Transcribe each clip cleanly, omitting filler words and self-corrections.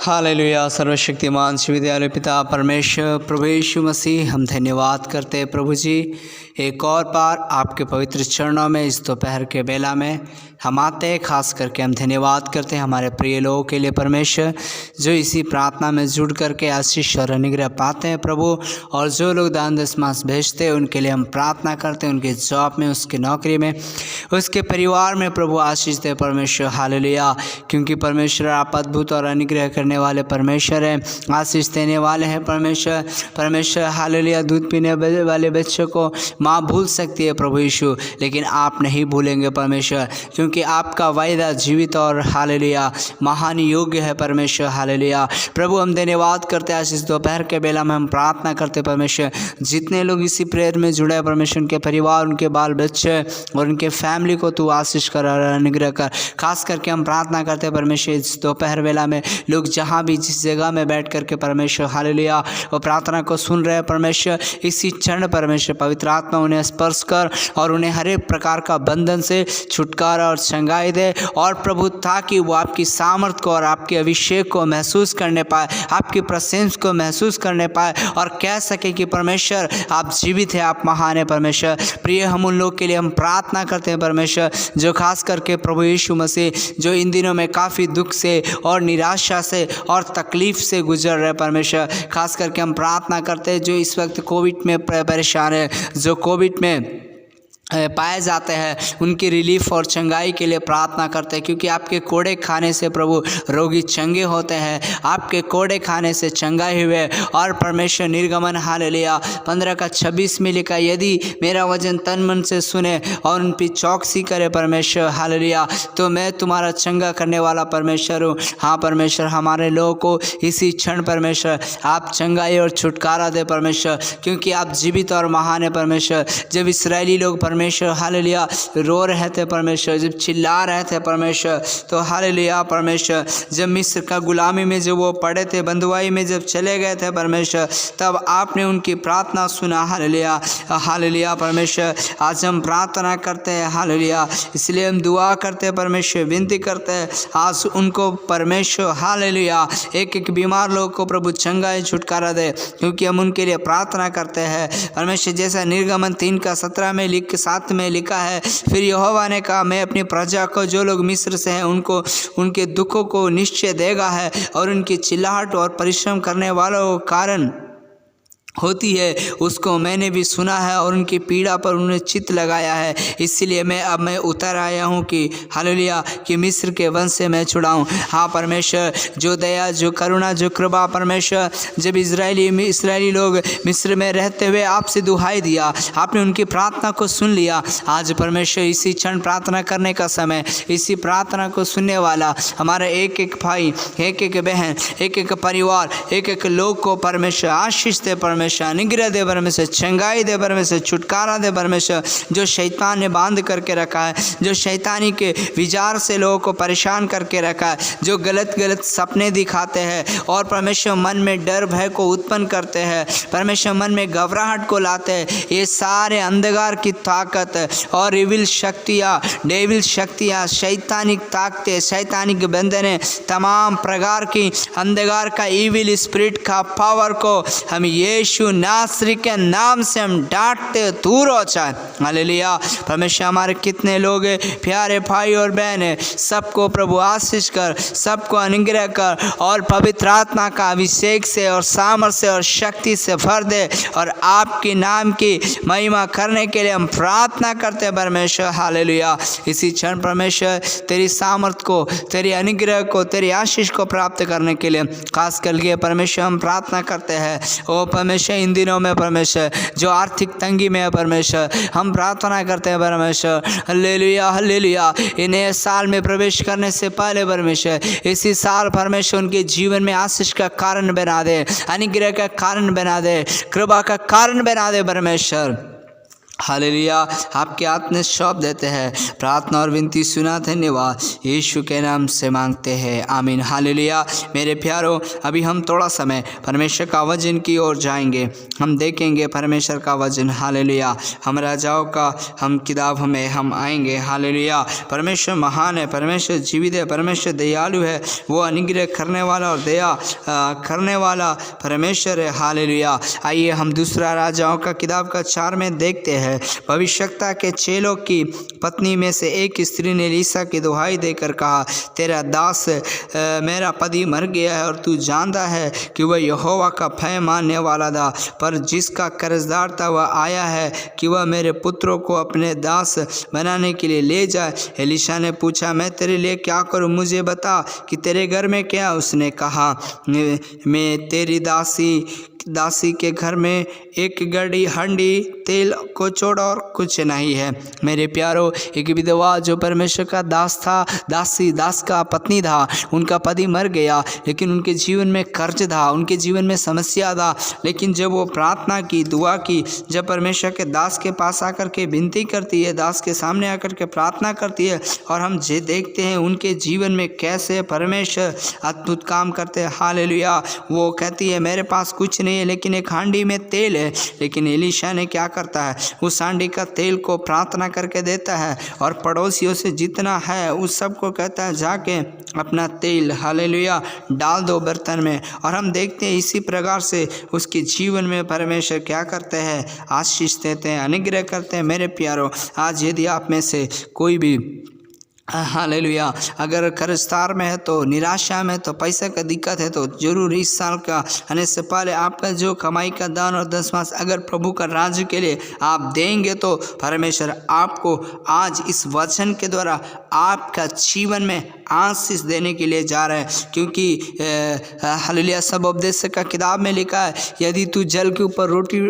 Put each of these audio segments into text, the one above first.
Hallelujah. सर्वशक्तिमान विद्यालय पिता परमेश्वर प्रभु यीशु मसीह, हम धन्यवाद करते हैं प्रभु जी, एक और बार आपके पवित्र चरणों में इस दोपहर के बेला में हम आते हैं। खास करके हम धन्यवाद करते हैं हमारे प्रिय लोगों के लिए परमेश्वर, जो इसी प्रार्थना में जुड़ करके आशीष और अनुग्रह पाते हैं प्रभु। और जो लोग दान दशमांश भेजते हैं उनके लिए हम प्रार्थना करते हैं, उनके जॉब में, उसकी नौकरी में, उसके परिवार में प्रभु आशीष दे परमेश्वर। हालेलुया। क्योंकि परमेश्वर आप अद्भुत और अनुग्रह करने वाले परमेश्वर हैं, आशीष देने वाले हैं परमेश्वर। परमेश्वर हालेलुया। दूध पीने वाले बच्चों को माँ भूल सकती है प्रभु यीशु, लेकिन आप नहीं भूलेंगे परमेश्वर, क्योंकि आपका वायदा जीवित और हालेलुया महान योग्य है परमेश्वर। हालेलुया। प्रभु हम धन्यवाद करते हैं, इस दोपहर के बेला में हम प्रार्थना करते परमेश्वर, जितने लोग इसी प्रेयर में जुड़े हैं परमेश्वर, उनके परिवार, उनके बाल बच्चे और उनके फैमिली को तू आशीष कर और अनुग्रह कर। खास करके हम प्रार्थना करते हैं परमेश्वर, इस दोपहर बेला में लोग जहाँ भी जिस जगह में बैठ करके परमेश्वर हालेलुया वो प्रार्थना को सुन रहे हैं परमेश्वर, इसी क्षण परमेश्वर पवित्र आत्मा उन्हें स्पर्श कर और उन्हें हर एक प्रकार का बंधन से छुटकारा और चंगाई दे। और प्रभु ताकि वो आपकी सामर्थ को और आपके अभिषेक को महसूस करने पाए, आपकी प्रेजेंस को महसूस करने पाए और कह सके कि परमेश्वर आप जीवित हैं, आप महान है परमेश्वर। प्रिय हम उन लोग के लिए हम प्रार्थना करते हैं परमेश्वर, जो खास करके प्रभु यीशु मसीह जो इन दिनों में काफ़ी दुख से और निराशा से और तकलीफ से गुजर रहे परमेश्वर। खास करके हम प्रार्थना करते हैं जो इस वक्त कोविड में परेशान है, जो कोविड में पाए जाते हैं, उनकी रिलीफ और चंगाई के लिए प्रार्थना करते हैं। क्योंकि आपके कोड़े खाने से प्रभु रोगी चंगे होते हैं, आपके कोड़े खाने से चंगाई हुए। और परमेश्वर निर्गमन हालेलुया 15:26 में लिखा, यदि मेरा वचन तन मन से सुने और उन पर चौकसी करे परमेश्वर हालेलुया, तो मैं तुम्हारा चंगा करने वाला परमेश्वर हूँ। हाँ परमेश्वर, हमारे लोगों को इसी क्षण परमेश्वर आप चंगाई और छुटकारा दे परमेश्वर, क्योंकि आप जीवित और महान है परमेश्वर। जब इसराइली लोग परमेश्वर हालेलुया रो रहे थे परमेश्वर, जब चिल्ला रहे थे परमेश्वर, तो हालेलुया परमेश्वर जब मिस्र का गुलामी में जब वो पड़े थे, बंधुआई में जब चले गए थे परमेश्वर, तब आपने उनकी प्रार्थना सुना। हालेलुया हालेलुया परमेश्वर, आज हम प्रार्थना करते हैं हालेलुया, इसलिए हम दुआ करते हैं परमेश्वर, विनती करते हैं आज उनको परमेश्वर हालेलुया एक एक बीमार लोग को प्रभु चंगाई छुटकारा दे, क्योंकि हम उनके लिए प्रार्थना करते हैं परमेश्वर। जैसा निर्गमन 3:17 में 7 में लिखा है, फिर यहोवा ने कहा, मैं अपनी प्रजा को जो लोग मिस्र से हैं उनको उनके दुखों को निश्चय देगा है, और उनकी चिल्लाहट और परिश्रम करने वालों के कारण होती है उसको मैंने भी सुना है, और उनकी पीड़ा पर उन्होंने चित्त लगाया है। इसलिए मैं उतर आया हूँ कि हालेलुया कि मिस्र के वंश से मैं छुड़ाऊँ। हाँ परमेश्वर, जो दया, जो करुणा, जो कृपा परमेश्वर, जब इसराइली लोग मिस्र में रहते हुए आपसे दुहाई दिया, आपने उनकी प्रार्थना को सुन लिया। आज परमेश्वर इसी क्षण प्रार्थना करने का समय, इसी प्रार्थना को सुनने वाला हमारा एक एक भाई, एक एक बहन, एक एक परिवार, एक एक लोग को परमेश्वर आशीष दे परमेश्वर, अनुग्रह दे परमेश्वर, चंगाई दे परमेश्वर, छुटकारा दे परमेश्वर। जो शैतान ने बांध करके रखा है, जो शैतानी के विचार से लोगों को परेशान करके रखा है, जो गलत गलत सपने दिखाते हैं और परमेश्वर मन में डर भय को उत्पन्न करते हैं, परमेश्वर मन में घबराहट को लाते हैं, ये सारे अंधकार की ताकत और इविल शक्तियाँ, डेविल शक्तियाँ, शैतानिक ताकतें, शैतानिक बंधनें, तमाम प्रकार की अंधकार का इविल स्पिरिट का पावर को हम यीशु नासरी के नाम से हम डांटते दूर हो जाए। हालेलुया परमेश्वर, हमारे कितने लोग हैं प्यारे भाई और बहन है, सबको प्रभु आशीष कर, सबको अनुग्रह कर और पवित्र आत्मा का अभिषेक से और सामर्थ से और शक्ति से भर दे, और आपके नाम की महिमा करने के लिए हम प्रार्थना करते हैं परमेश्वर। हालेलुया इसी क्षण परमेश्वर तेरी सामर्थ को, तेरी अनुग्रह को, तेरी आशीष को प्राप्त करने के लिए खास करके परमेश्वर हम प्रार्थना करते हैं। ओ परमेश्वर, इन दिनों में परमेश्वर जो आर्थिक तंगी में है परमेश्वर, हम प्रार्थना करते हैं परमेश्वर हालेलुया हालेलुया, इन्हें साल में प्रवेश करने से पहले परमेश्वर इसी साल परमेश्वर उनके जीवन में आशीष का कारण बना दे, अनुग्रह का कारण बना दे, कृपा का कारण बना दे परमेश्वर। हालेलुया। आपके हाथ में सौंप देते हैं, प्रार्थना और विनती सुना, धन्यवाद यीशु के नाम से मांगते हैं, आमीन। हालेलुया। मेरे प्यारों, अभी हम थोड़ा समय परमेश्वर का वचन की ओर जाएंगे। हम देखेंगे परमेश्वर का वचन। हालेलुया। हम राजाओं का हम किताब में हम आएंगे। हालेलुया। परमेश्वर महान है, परमेश्वर जीवित है, परमेश्वर दयालु है, वो अनुग्रह करने वाला और दया करने वाला परमेश्वर है। हालेलुया। आइए हम दूसरा राजाओं का किताब का 4 में देखते हैं। भविष्यवक्ता के चेलों की पत्नी में से एक स्त्री ने एलीशा की दुहाई देकर कहा, तेरा दास मेरा पति मर गया है और तू जानता है कि वह यहोवा का भय मानने वाला था, पर जिसका कर्जदार था वह आया है कि वह मेरे पुत्रों को अपने दास बनाने के लिए ले जाए। एलीशा ने पूछा, मैं तेरे लिए क्या करूं, मुझे बता कि तेरे घर में क्या। उसने कहा, मैं तेरी दासी के घर में एक गड़ी हंडी तेल को छोड़ और कुछ नहीं है। मेरे प्यारों, एक विधवा जो परमेश्वर का दास था, दास का पत्नी था, उनका पति मर गया, लेकिन उनके जीवन में कर्ज था, उनके जीवन में समस्या था। लेकिन जब वो प्रार्थना की, दुआ की, जब परमेश्वर के दास के पास आकर के विनती करती है, दास के सामने आकर के प्रार्थना करती है, और हम जे देखते हैं उनके जीवन में कैसे परमेश्वर अद्भुत काम करते हैं। हालेलुया। वो कहती है, मेरे पास कुछ नहीं है, लेकिन एक हांडी में तेल है। लेकिन एलीशा ने क्या करता है, उस हांडी का तेल को प्रार्थना करके देता है, और पड़ोसियों से जितना है उस सब को कहता है, जाके अपना तेल, हालेलुया, डाल दो बर्तन में। और हम देखते हैं इसी प्रकार से उसके जीवन में परमेश्वर क्या करते हैं, आशीष देते हैं, अनुग्रह करते हैं। मेरे प्यारों, आज यदि आप में से कोई भी हालेलुया अगर कर्जदार में है, तो निराशा में, तो पैसे का दिक्कत है, तो जरूर इस साल का आने से पहले आपका जो कमाई का दान और 10वां अगर प्रभु का राज्य के लिए आप देंगे, तो परमेश्वर आपको आज इस वचन के द्वारा आपका जीवन में आशीष देने के लिए जा रहे हैं। क्योंकि हालेलुया सब उपदेश का किताब में लिखा है, यदि तू जल के ऊपर रोटी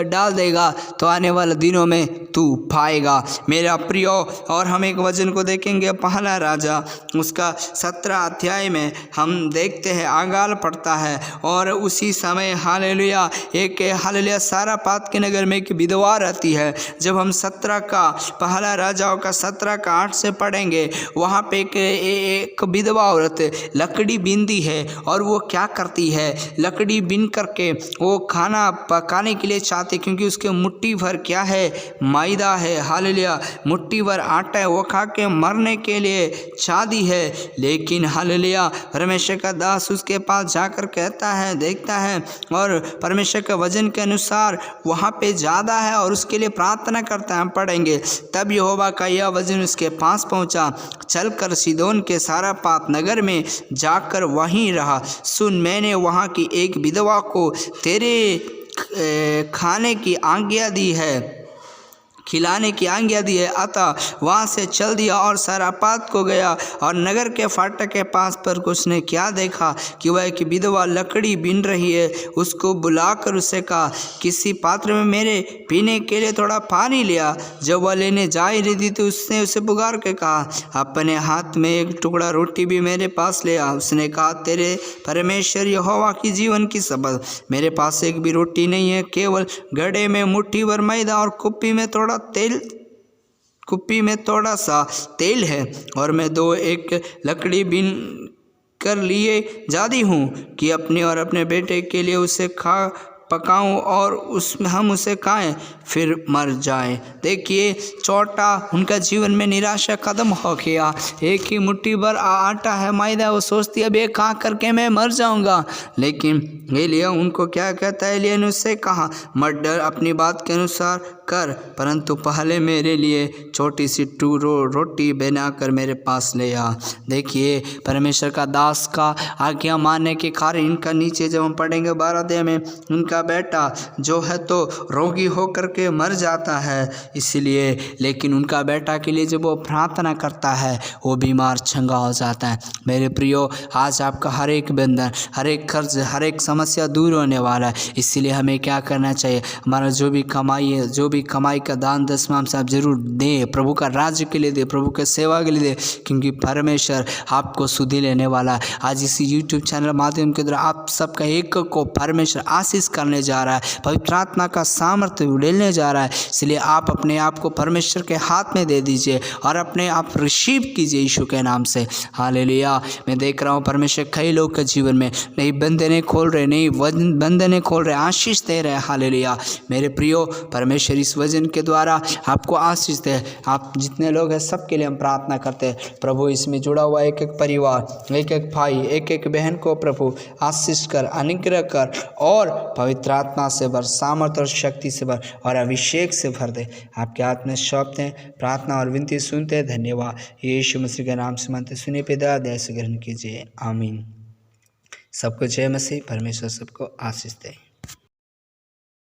डाल देगा तो आने वाले दिनों में तू पाएगा। मेरा प्रियो, और हम एक वचन को देखेंगे, पहला राजा उसका 17 अध्याय में हम देखते हैं, आगाल पड़ता है, और उसी समय हालेलुया एक हालेलुया सारापात के नगर में एक विधवा रहती है। जब हम 17 का पहला राजाओं का 17 का 8 से पढ़ेंगे, वहाँ पे एक विधवा औरत लकड़ी बीनती है, और वो क्या करती है, लकड़ी बीन करके वो खाना पकाने के लिए चाहती, क्योंकि उसके मुट्ठी भर क्या है, मैदा है, हालेलुया मुट्ठी भर आटा है, वो खा के मरने के लिए चाहती है। लेकिन हालेलुया परमेश्वर का दास उसके पास जाकर कहता है, देखता है, और परमेश्वर के वचन के अनुसार वहाँ पे ज़्यादा है, और उसके लिए प्रार्थना करता है। हम पढ़ेंगे, तब यहोवा का यह वचन उसके पास पहुँचा, चलकर सीदोन के सारापात नगर में जाकर वहीं रहा। सुन, मैंने वहाँ की एक विधवा को तेरे खाने की आज्ञा दी है, खिलाने की आज्ञा दी है। अतः वहाँ से चल दिया और सारापात को गया, और नगर के फाटक के पास पर उसने क्या देखा कि वह एक विधवा लकड़ी बीन रही है। उसको बुलाकर उसे कहा, किसी पात्र में मेरे पीने के लिए थोड़ा पानी लिया। जब वह लेने जा ही रही थी, तो उसने उसे पुकार के कहा, अपने हाथ में एक टुकड़ा रोटी भी मेरे पास ले आ। उसने कहा, तेरे परमेश्वर यहोवा की जीवन की शपथ, मेरे पास एक भी रोटी नहीं है, केवल घड़े में मुट्ठी भर मैदा और कुप्पी में थोड़ा सा तेल है, और मैं 1 लकड़ी बीन कर लिए जाती हूँ कि अपने और अपने बेटे के लिए उसे पकाऊं, और उसमें हम उसे खाएं, फिर मर जाएं। देखिए, चौथा उनका जीवन में निराशा खत्म हो गया। एक ही मुट्ठी भर आटा है, मैदा, वो सोचती है अब ये खा करके मैं मर जाऊंगा। लेकिन एलिय्याह उनको क्या कहता है, एलिय्याह ने उससे कहा, मत डर, अपनी बात के अनुसार कर, परंतु पहले मेरे लिए छोटी सी रोटी बनाकर मेरे पास ले आ। देखिए, परमेश्वर का दास का आज्ञा मानने के कारण इनका नीचे जब हम पढ़ेंगे 12 अध्याय में, उनका बेटा जो है तो रोगी होकर के मर जाता है, इसलिए, लेकिन उनका बेटा के लिए जब वो प्रार्थना करता है, वो बीमार चंगा हो जाता है। मेरे प्रियो, आज आपका हर एक बंधन, हर एक कर्ज, हर एक समस्या दूर होने वाला है। इसलिए हमें क्या करना चाहिए, हमारा जो भी कमाई है, जो भी भी कमाई का दान दशमांश आप जरूर दें, प्रभु का राज्य के लिए दें, प्रभु के सेवा के लिए दें, क्योंकि परमेश्वर आपको सुधि लेने वाला है। आज इस यूट्यूब चैनल माध्यम के द्वारा आप सबका एक को परमेश्वर आशीष करने जा रहा है, पवित्र आत्मा का सामर्थ्य उड़ेलने जा रहा है। इसलिए आप अपने आप को परमेश्वर के हाथ में दे दीजिए और अपने आप रिसीव कीजिए यीशु के नाम से। हालेलुया। मैं देख रहा हूँ परमेश्वर कई लोग के जीवन में नई बंधनें खोल रहे, नई बंधनें खोल रहे, आशीष दे रहे। हालेलुया। मेरे प्रियो, परमेश्वर इस वचन के द्वारा आपको आशीष दे। आप जितने लोग हैं सबके लिए हम प्रार्थना करते हैं। प्रभु इसमें जुड़ा हुआ एक एक परिवार, एक एक भाई, एक एक बहन को प्रभु आशीष कर, अनुग्रह कर और पवित्र आत्मा से भर, सामर्थ और शक्ति से भर और अभिषेक से भर दे। आपके हाथ में सौंपते हैं, प्रार्थना और विनती सुनते हैं। धन्यवाद। यीशु मसीह के नाम से मांगते, सुनिए पिता, दया से ग्रहण कीजिए। आमीन। सबको जय मसीह। परमेश्वर सबको आशीष दे।